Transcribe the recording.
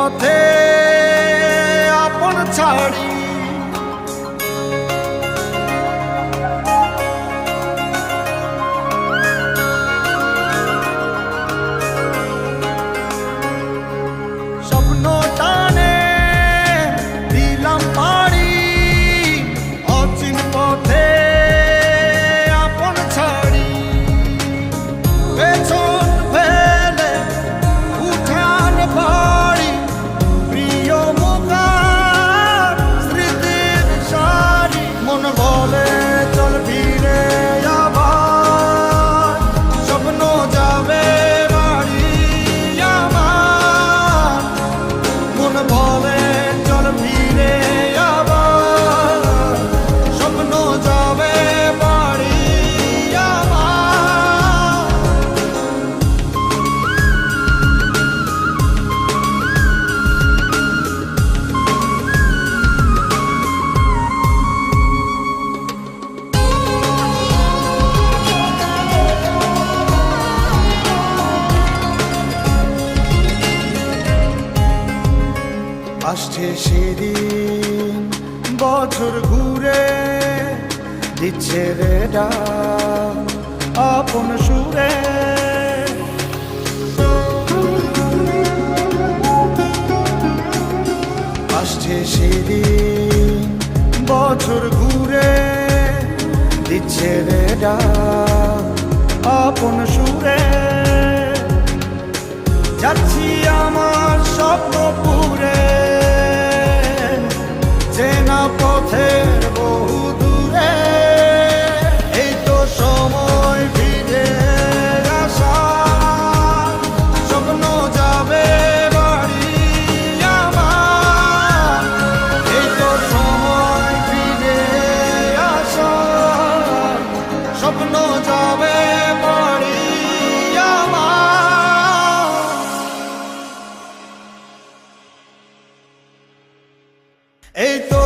পথে আপন ছাড়ি স্বপ্ন টানে দিলাম পাড়ি অচিন পথে আপন ছাড়ি পেছন ফেলে উঠান বাড়ি প্রিয় মুখার স্মৃতির সারি মন বলে চল ফিরে আবার স্বপ্ন যাবে বাড়ি আমার মন বলে চল ফিরে আবার স্বপ্ন যাবে বাড়ি আমার আসছে সেদিন বছর ঘুরে দিচ্ছে রে ডাক আপন সুরে আসছে সেদিন বছর ঘুরে দিচ্ছে রে ডাক আপন সুরে যাচ্ছি আমার স্বপ্নপুরে চেনা পথের বহু দূরে এই তো সময় ফিরে আসা স্বপ্ন যাবে বাড়ি আমার এই তো সময় ফিরে আসা স্বপ্ন যাবে বাড়ি আমার এই তো